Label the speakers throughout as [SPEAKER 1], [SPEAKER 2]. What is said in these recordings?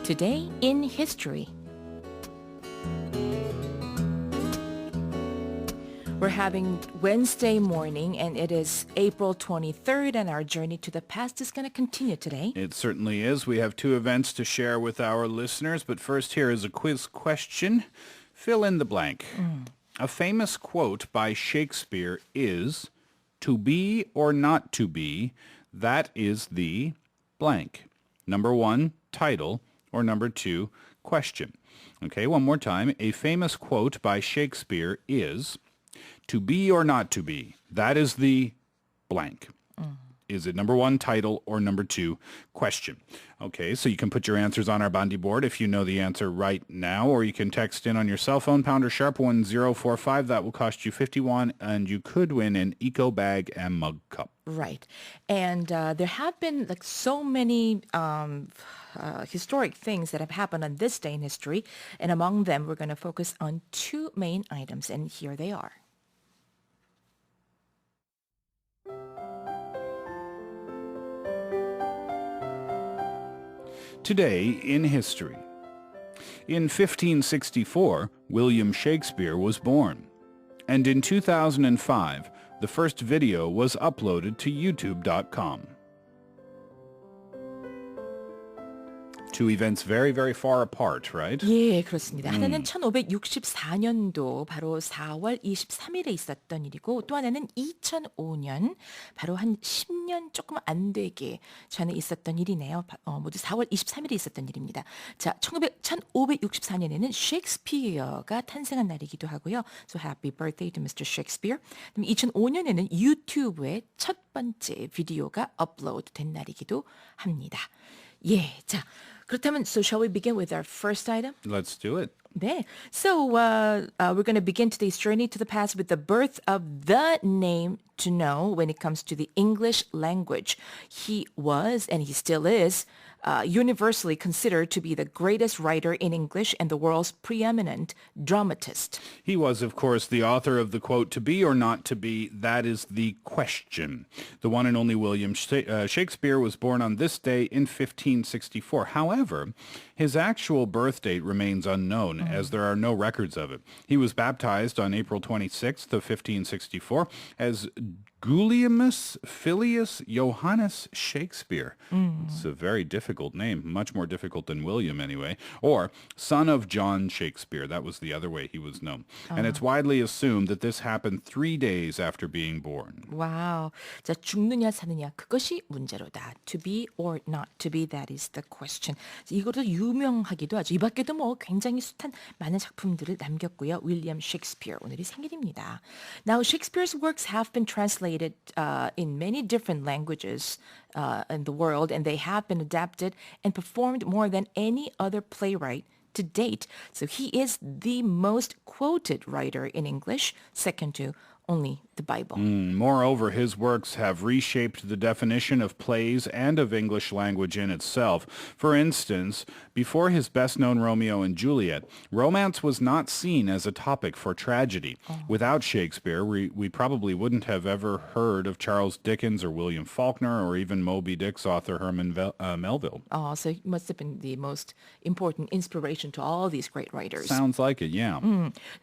[SPEAKER 1] Today in History. We're having Wednesday morning, and it is April 23rd, and our journey to the past is going to continue today.
[SPEAKER 2] It certainly is. We have two events to share with our listeners, but first here is a quiz question. Fill in the blank. A famous quote by Shakespeare is, "To be or not to be, that is the blank." Number one, title, or number two, question. Okay, one more time. A famous quote by Shakespeare is, "To be or not to be, that is the blank." Is it number one, title, or number two, question? Okay, so you can put your answers on our Bandi board if you know the answer right now, or you can text in on your cell phone, pounder sharp 1045. That will cost you 51, and you could win an eco bag and mug cup.
[SPEAKER 1] Right. And there have been like so many historic things that have happened on this day in history, and among them, we're going to focus on two main items, and here they are.
[SPEAKER 2] Today in history. In 1564, William Shakespeare was born. And in 2005, the first video was uploaded to youtube.com. Two events very, very far apart, right?
[SPEAKER 1] 예, 그렇습니다. 하나는 1564년도 바로 4월 23일에 있었던 일이고 또 하나는 2005년 바로 한 10년 조금 안 되게 전에 있었던 일이네요. 모두 4월 23일에 있었던 일입니다. 자, 1564년에는 셰익스피어가 탄생한 날이기도 하고요. So happy birthday to Mr. Shakespeare. 그럼 2005년에는 유튜브에 첫 번째 비디오가 업로드 된 날이기도 합니다. 예, 자, 그렇다면, so shall we begin with our first item?
[SPEAKER 2] Let's do it.
[SPEAKER 1] 네. So we're going to begin today's journey to the past with the birth of the name to know when it comes to the English language. He was, and he still is, universally considered to be the greatest writer in English and the world's preeminent dramatist.
[SPEAKER 2] He was, of course, the author of the quote, "To be or not to be, that is the question." The one and only William Shakespeare was born on this day in 1564. However, his actual birth date remains unknown, as there are no records of it. He was baptized on April 26th of 1564 as Gulielmus Filius Johannes Shakespeare. It's a very difficult name, much more difficult than William anyway. Or son of John Shakespeare. That was the other way he was known. And it's widely assumed that this happened 3 days after being born.
[SPEAKER 1] 와우. 자, 죽느냐 사느냐 그것이 문제로다. To be or not to be, that is the question. 이것도 유명하기도 하죠. 이 밖에도 뭐 굉장히 숱한 많은 작품들을 남겼고요. 윌리엄 셰익스피어 오늘이 생일입니다. Now Shakespeare's works have been translated in many different languages in the world, and they have been adapted and performed more than any other playwright to date. So he is the most quoted writer in English, second to only the Bible.
[SPEAKER 2] Moreover, his works have reshaped the definition of plays and of English language in itself. For instance, before his best-known Romeo and Juliet, romance was not seen as a topic for tragedy. Without Shakespeare, we probably wouldn't have ever heard of Charles Dickens or William Faulkner or even Moby Dick's author Herman Melville.
[SPEAKER 1] Oh, so he must have been the most important inspiration to all these great writers.
[SPEAKER 2] Sounds like it, yeah.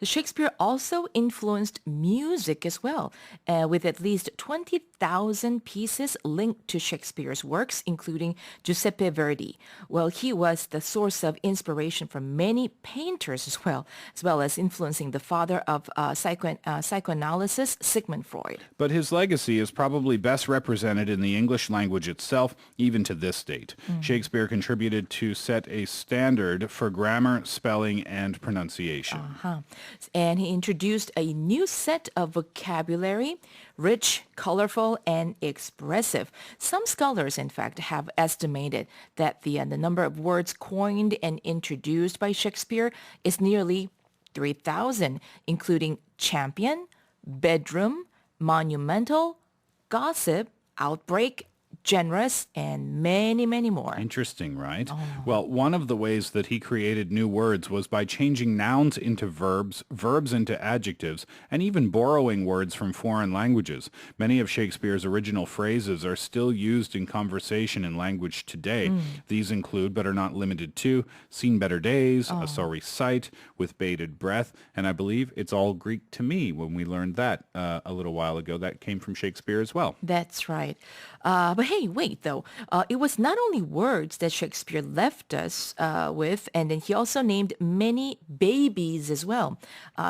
[SPEAKER 1] Shakespeare also influenced music as well, with at least 20,000 pieces linked to Shakespeare's works, including Giuseppe Verdi. Well, he was the source of inspiration for many painters as well as influencing the father of psychoanalysis, Sigmund Freud.
[SPEAKER 2] But his legacy is probably best represented in the English language itself, even to this date. Shakespeare contributed to set a standard for grammar, spelling, and pronunciation.
[SPEAKER 1] And he introduced a new set of vocabulary, rich, colorful, and expressive. Some scholars, in fact, have estimated that the number of words coined and introduced by Shakespeare is nearly 3,000, including champion, bedroom, monumental, gossip, outbreak, generous, and many, many more.
[SPEAKER 2] Interesting, right? Well, one of the ways that he created new words was by changing nouns into verbs, verbs into adjectives, and even borrowing words from foreign languages. Many of Shakespeare's original phrases are still used in conversation and language today. These include, but are not limited to, seen better days, a sorry sight, with bated breath, and I believe it's all Greek to me when we learned that a little while ago. That came from Shakespeare as well.
[SPEAKER 1] That's right. But hey, wait, though. It was not only words that Shakespeare left us with, and then he also named many babies as well.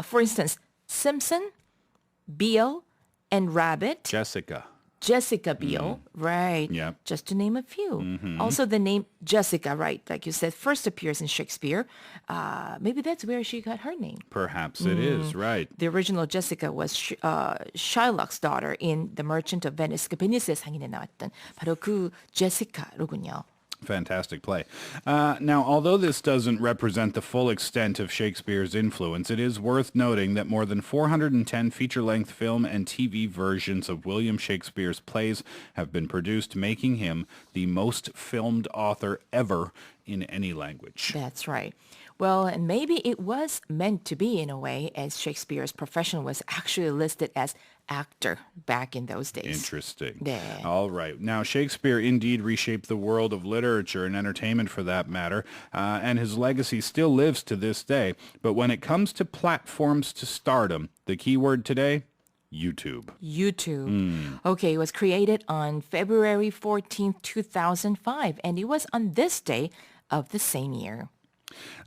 [SPEAKER 1] For instance, Simpson, Beale, and Rabbit. Jessica Biel, right?
[SPEAKER 2] Yep.
[SPEAKER 1] Just to name a few. Also, the name Jessica, right? Like you said, first appears in Shakespeare. Maybe that's where she got her name.
[SPEAKER 2] Perhaps it is, right.
[SPEAKER 1] The original Jessica was Shylock's daughter in The Merchant of Venice. 그 베니스의 상인에 나왔던 바로 그 제시카로군요.
[SPEAKER 2] Fantastic play. Now, although this doesn't represent the full extent of Shakespeare's influence, it is worth noting that more than 410 feature-length film and TV versions of William Shakespeare's plays have been produced, making him the most filmed author ever in any language.
[SPEAKER 1] That's right. Well, and maybe it was meant to be in a way, as Shakespeare's profession was actually listed as actor back in those days.
[SPEAKER 2] Interesting.
[SPEAKER 1] 네.
[SPEAKER 2] All right. Now, Shakespeare indeed reshaped the world of literature and entertainment for that matter, and his legacy still lives to this day. But when it comes to platforms to stardom, the key word today, YouTube. Okay, it was created on February 14th, 2005, and it was on this day of the same year.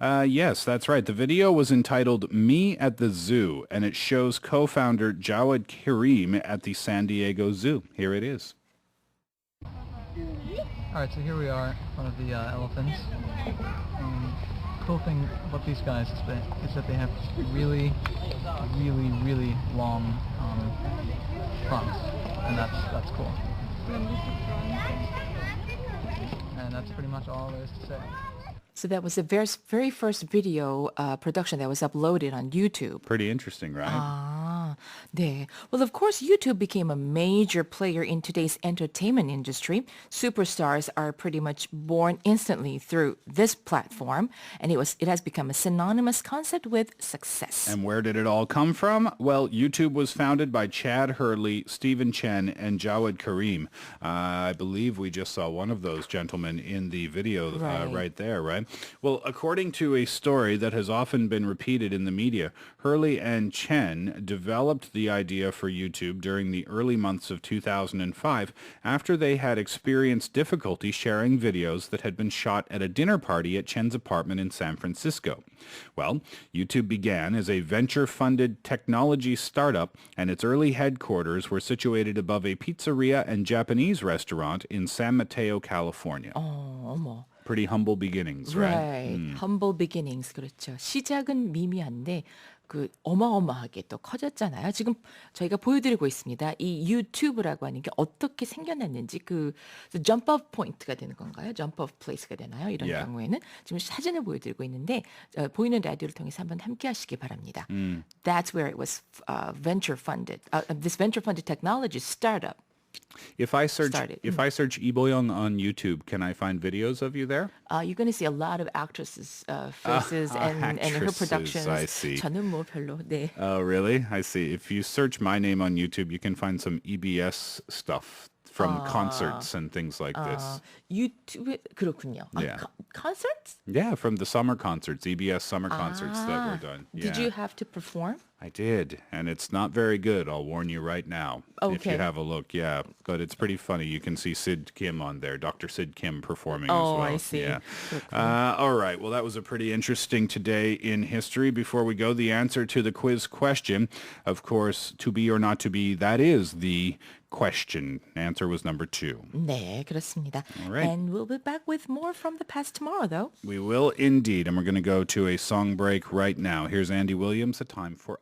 [SPEAKER 2] Yes, that's right. The video was entitled Me at the Zoo, and it shows co-founder Jawed Karim at the San Diego Zoo. Here it is.
[SPEAKER 3] All right, so here we are in front of the elephants. And the cool thing about these guys is that they have really, really, really long trunks, and that's cool. And that's pretty much all there is to say.
[SPEAKER 1] So that was the very first video production that was uploaded on YouTube.
[SPEAKER 2] Pretty interesting, right?
[SPEAKER 1] 네. Well, of course, YouTube became a major player in today's entertainment industry. Superstars are pretty much born instantly through this platform, and it has become a synonymous concept with success.
[SPEAKER 2] And where did it all come from? Well, YouTube was founded by Chad Hurley, Stephen Chen, and Jawed Karim. I believe we just saw one of those gentlemen in the video right there, right? Well, according to a story that has often been repeated in the media, Hurley and Chen developed the idea for YouTube during the early months of 2005 after they had experienced difficulty sharing videos that had been shot at a dinner party at Chen's apartment in San Francisco. Well, YouTube began as a venture-funded technology startup, and its early headquarters were situated above a pizzeria and Japanese restaurant in San Mateo, California.
[SPEAKER 1] 어머.
[SPEAKER 2] Pretty humble beginnings, right?
[SPEAKER 1] Humble beginnings. 그렇죠. 시작은 미미한데 그 어마어마하게 또 커졌잖아요. 지금 저희가 보여드리고 있습니다. 이 유튜브라고 하는 게 어떻게 생겨났는지 그 jump off point가 되는 건가요? jump off place가 되나요? 이런 경우에는 지금 사진을 보여드리고 있는데 보이는 라디오를 통해서 한번 함께 하시기 바랍니다. That's where it was venture funded. This venture funded technology startup.
[SPEAKER 2] If I search Lee Bo-young on YouTube, can I find videos of you there?
[SPEAKER 1] You're going to see a lot of actresses' faces and her productions.
[SPEAKER 2] I see.
[SPEAKER 1] 저는 뭐 별로. 네.
[SPEAKER 2] Oh, really? I see. If you search my name on YouTube, you can find some EBS stuff from concerts and things like this.
[SPEAKER 1] 유튜브 그렇군요.
[SPEAKER 2] Yeah.
[SPEAKER 1] Concerts?
[SPEAKER 2] Yeah, from the summer concerts, EBS summer concerts that were done.
[SPEAKER 1] Did you have to perform?
[SPEAKER 2] I did, and it's not very good, I'll warn you right now. If you
[SPEAKER 1] Okay.
[SPEAKER 2] have a look, yeah. But it's pretty funny. You can see Sid Kim on there, Dr. Sid Kim performing as
[SPEAKER 1] Oh,
[SPEAKER 2] well.
[SPEAKER 1] I see.
[SPEAKER 2] Yeah. All right, well, that was a pretty interesting today in history. Before we go, the answer to the quiz question, of course, to be or not to be, that is the question. Answer was number 2.
[SPEAKER 1] 네, 그렇습니다.
[SPEAKER 2] All right.
[SPEAKER 1] And we'll be back with more from the past tomorrow, though.
[SPEAKER 2] We will indeed, and we're going to go to a song break right now. Here's Andy Williams, A Time for